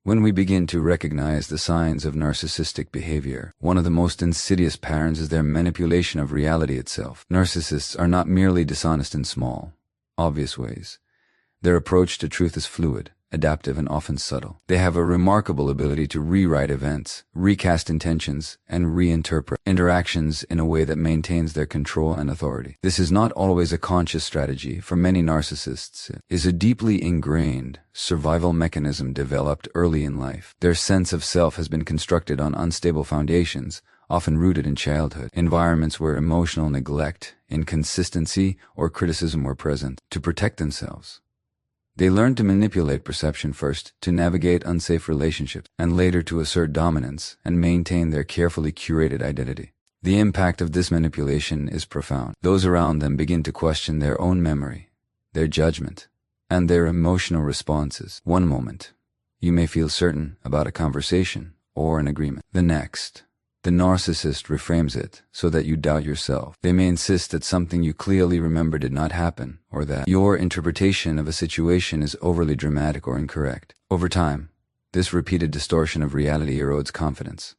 When we begin to recognize the signs of narcissistic behavior, one of the most insidious patterns is their manipulation of reality itself. Narcissists are not merely dishonest in small, obvious ways. Their approach to truth is fluid, adaptive, and often subtle. They have a remarkable ability to rewrite events, recast intentions, and reinterpret interactions in a way that maintains their control and authority. This is not always a conscious strategy. For many narcissists, it is a deeply ingrained survival mechanism developed early in life. Their sense of self has been constructed on unstable foundations, often rooted in childhood, environments where emotional neglect, inconsistency, or criticism were present. To protect themselves, they learn to manipulate perception first, to navigate unsafe relationships, and later to assert dominance and maintain their carefully curated identity. The impact of this manipulation is profound. Those around them begin to question their own memory, their judgment, and their emotional responses. One moment, you may feel certain about a conversation or an agreement. The next, the narcissist reframes it so that you doubt yourself. They may insist that something you clearly remember did not happen, or that your interpretation of a situation is overly dramatic or incorrect. Over time, this repeated distortion of reality erodes confidence.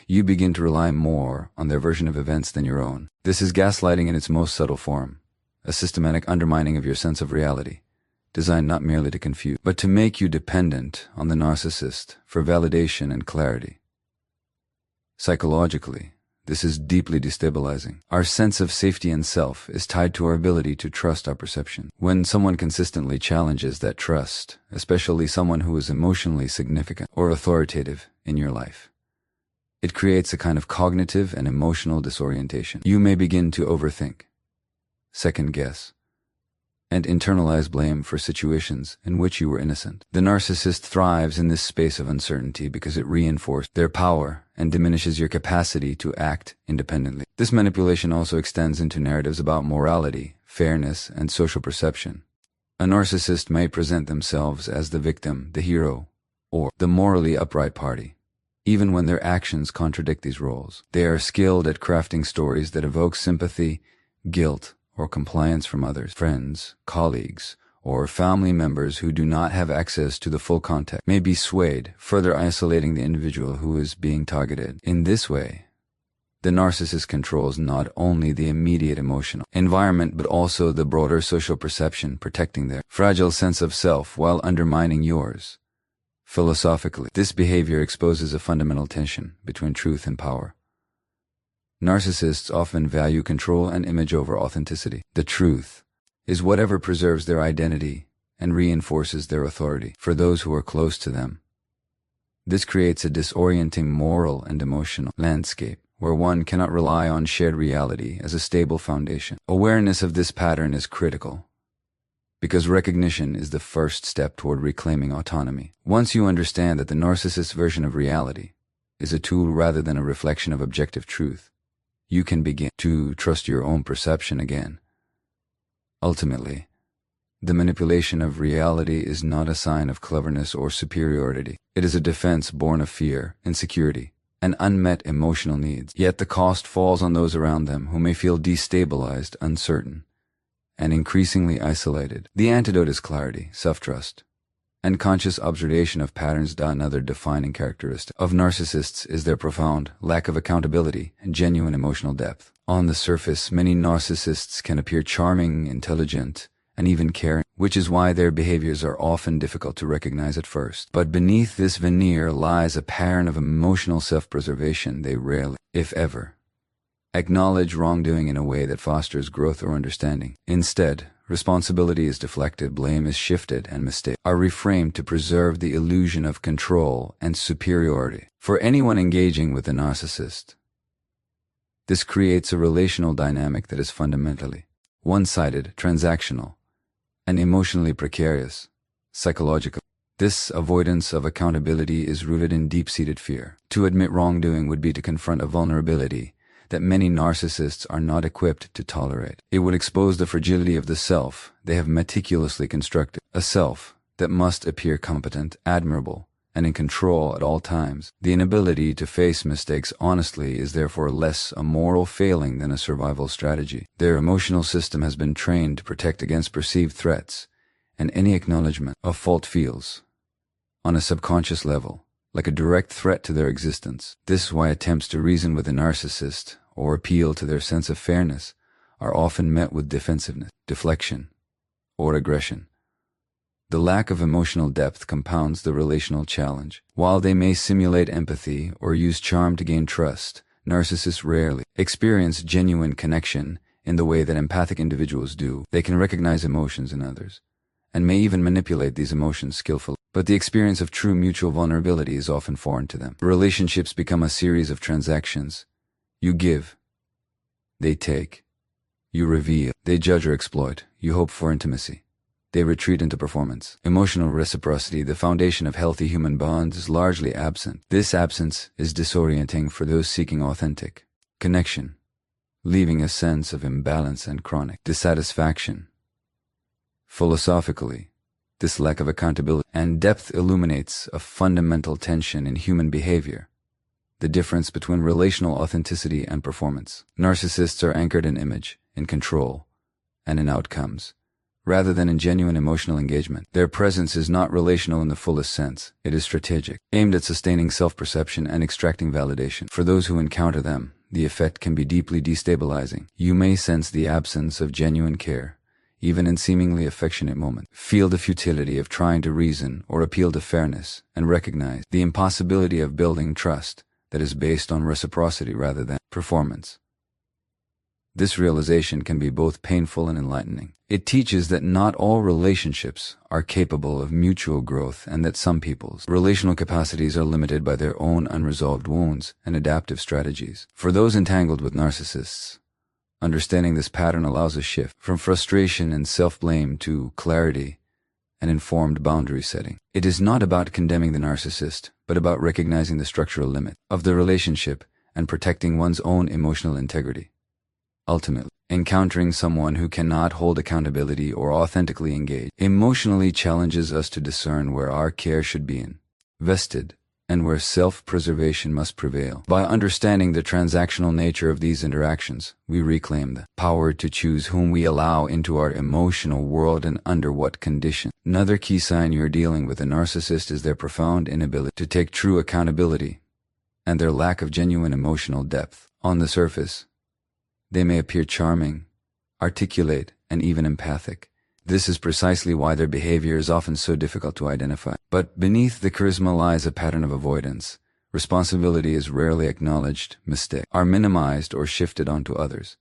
You begin to rely more on their version of events than your own. This is gaslighting in its most subtle form, a systematic undermining of your sense of reality, designed not merely to confuse, but to make you dependent on the narcissist for validation and clarity. Psychologically, this is deeply destabilizing. Our sense of safety and self is tied to our ability to trust our perception. When someone consistently challenges that trust, especially someone who is emotionally significant or authoritative in your life, it creates a kind of cognitive and emotional disorientation. You may begin to overthink, second guess, and internalize blame for situations in which you were innocent. The narcissist thrives in this space of uncertainty because it reinforces their power and diminishes your capacity to act independently. This manipulation also extends into narratives about morality, fairness, and social perception. A narcissist may present themselves as the victim, the hero, or the morally upright party, even when their actions contradict these roles. They are skilled at crafting stories that evoke sympathy, guilt, or compliance from others. Friends, colleagues, or family members who do not have access to the full context may be swayed, further isolating the individual who is being targeted. In this way, the narcissist controls not only the immediate emotional environment but also the broader social perception, protecting their fragile sense of self while undermining yours. Philosophically, this behavior exposes a fundamental tension between truth and power. Narcissists often value control and image over authenticity. The truth is whatever preserves their identity and reinforces their authority for those who are close to them. This creates a disorienting moral and emotional landscape where one cannot rely on shared reality as a stable foundation. Awareness of this pattern is critical, because recognition is the first step toward reclaiming autonomy. Once you understand that the narcissist's version of reality is a tool rather than a reflection of objective truth, you can begin to trust your own perception again. Ultimately, the manipulation of reality is not a sign of cleverness or superiority. It is a defense born of fear, insecurity, and unmet emotional needs. Yet the cost falls on those around them who may feel destabilized, uncertain, and increasingly isolated. The antidote is clarity, self-trust, and conscious observation of patterns. Another defining characteristic of narcissists is their profound lack of accountability and genuine emotional depth. On the surface, many narcissists can appear charming, intelligent, and even caring, which is why their behaviors are often difficult to recognize at first. But beneath this veneer lies a pattern of emotional self-preservation. They rarely, if ever, acknowledge wrongdoing in a way that fosters growth or understanding. Instead, responsibility is deflected, blame is shifted, and mistakes are reframed to preserve the illusion of control and superiority. For anyone engaging with a narcissist, this creates a relational dynamic that is fundamentally one-sided, transactional, and emotionally precarious. Psychologically, this avoidance of accountability is rooted in deep-seated fear. To admit wrongdoing would be to confront a vulnerability that many narcissists are not equipped to tolerate. It would expose the fragility of the self they have meticulously constructed, a self that must appear competent, admirable, and in control at all times. The inability to face mistakes honestly is therefore less a moral failing than a survival strategy. Their emotional system has been trained to protect against perceived threats, and any acknowledgement of fault feels on a subconscious level, like a direct threat to their existence. This is why attempts to reason with a narcissist or appeal to their sense of fairness are often met with defensiveness, deflection, or aggression. The lack of emotional depth compounds the relational challenge. While they may simulate empathy or use charm to gain trust, narcissists rarely experience genuine connection in the way that empathic individuals do. They can recognize emotions in others, and may even manipulate these emotions skillfully. But the experience of true mutual vulnerability is often foreign to them. Relationships become a series of transactions. You give, they take. You reveal, they judge or exploit. You hope for intimacy, they retreat into performance. Emotional reciprocity, the foundation of healthy human bonds, is largely absent. This absence is disorienting for those seeking authentic connection, leaving a sense of imbalance and chronic dissatisfaction. Philosophically, this lack of accountability and depth illuminates a fundamental tension in human behavior: the difference between relational authenticity and performance. Narcissists are anchored in image, in control, and in outcomes, rather than in genuine emotional engagement. Their presence is not relational in the fullest sense. It is strategic, aimed at sustaining self-perception and extracting validation. For those who encounter them, the effect can be deeply destabilizing. You may sense the absence of genuine care, even in seemingly affectionate moments. Feel the futility of trying to reason or appeal to fairness, and recognize the impossibility of building trust that is based on reciprocity rather than performance. This realization can be both painful and enlightening. It teaches that not all relationships are capable of mutual growth, and that some people's relational capacities are limited by their own unresolved wounds and adaptive strategies. For those entangled with narcissists, understanding this pattern allows a shift from frustration and self-blame to clarity and informed boundary setting. It is not about condemning the narcissist, but about recognizing the structural limit of the relationship and protecting one's own emotional integrity. Ultimately, encountering someone who cannot hold accountability or authentically engage emotionally challenges us to discern where our care should be invested and where self-preservation must prevail. By understanding the transactional nature of these interactions, we reclaim the power to choose whom we allow into our emotional world and under what conditions. Another key sign you're dealing with a narcissist is their profound inability to take true accountability and their lack of genuine emotional depth. On the surface, they may appear charming, articulate, and even empathic. This is precisely why their behavior is often so difficult to identify. But beneath the charisma lies a pattern of avoidance. Responsibility is rarely acknowledged, mistakes are minimized or shifted onto others,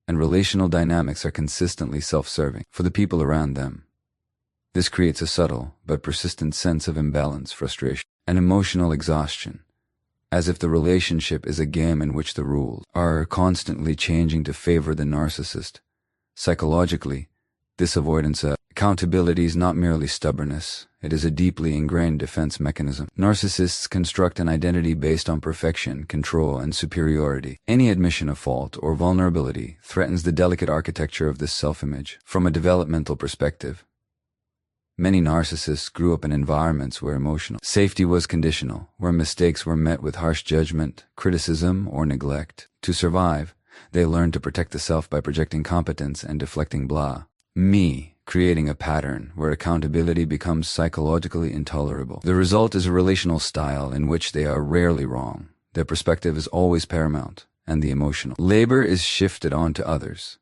and relational dynamics are consistently self-serving for the people around them. This creates a subtle but persistent sense of imbalance, frustration, and emotional exhaustion, as if the relationship is a game in which the rules are constantly changing to favor the narcissist. Psychologically, this avoidance of accountability is not merely stubbornness, it is a deeply ingrained defense mechanism. Narcissists construct an identity based on perfection, control, and superiority. Any admission of fault or vulnerability threatens the delicate architecture of this self-image. From a developmental perspective, many narcissists grew up in environments where emotional safety was conditional, where mistakes were met with harsh judgment, criticism, or neglect. To survive, they learned to protect the self by projecting competence and deflecting me, creating a pattern where accountability becomes psychologically intolerable. The result is a relational style in which they are rarely wrong. Their perspective is always paramount, and the emotional labor is shifted onto others.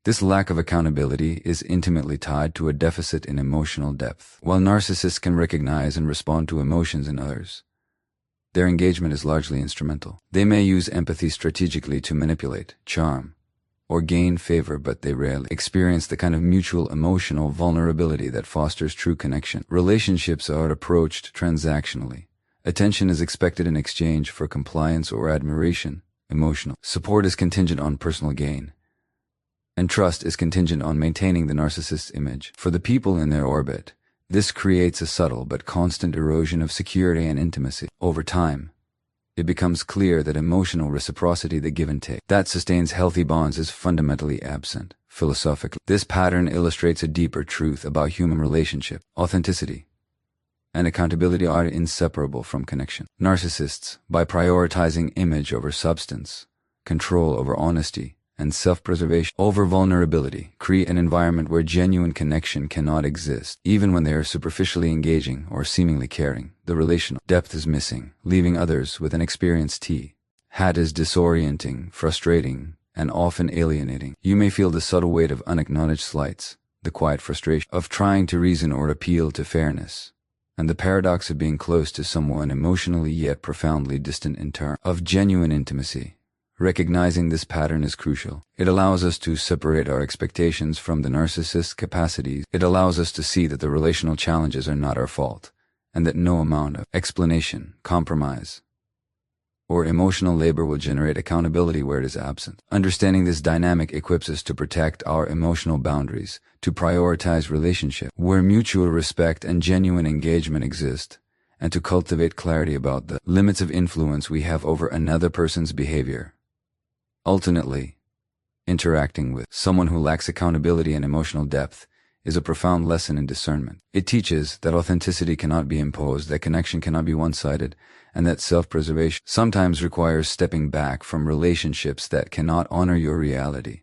This lack of accountability is intimately tied to a deficit in emotional depth. While narcissists can recognize and respond to emotions in others, their engagement is largely instrumental. They may use empathy strategically to manipulate, charm, or gain favor, but they rarely experience the kind of mutual emotional vulnerability that fosters true connection. Relationships are approached transactionally. Attention is expected in exchange for compliance or admiration. Emotional support is contingent on personal gain, and trust is contingent on maintaining the narcissist's image. For the people in their orbit, this creates a subtle but constant erosion of security and intimacy. Over time, it becomes clear that emotional reciprocity, the give and take that sustains healthy bonds, is fundamentally absent. Philosophically, this pattern illustrates a deeper truth about human relationship. Authenticity and accountability are inseparable from connection. Narcissists, by prioritizing image over substance, control over honesty, and self-preservation over vulnerability create an environment where genuine connection cannot exist. Even when they are superficially engaging or seemingly caring, the relational depth is missing, leaving others with an experience that is disorienting, frustrating, and often alienating. You may feel the subtle weight of unacknowledged slights, the quiet frustration of trying to reason or appeal to fairness, and the paradox of being close to someone emotionally yet profoundly distant in terms of genuine intimacy. Recognizing this pattern is crucial. It allows us to separate our expectations from the narcissist's capacities. It allows us to see that the relational challenges are not our fault, and that no amount of explanation, compromise, or emotional labor will generate accountability where it is absent. Understanding this dynamic equips us to protect our emotional boundaries, to prioritize relationships where mutual respect and genuine engagement exist, and to cultivate clarity about the limits of influence we have over another person's behavior. Ultimately, interacting with someone who lacks accountability and emotional depth is a profound lesson in discernment. It teaches that authenticity cannot be imposed, that connection cannot be one-sided, and that self-preservation sometimes requires stepping back from relationships that cannot honor your reality.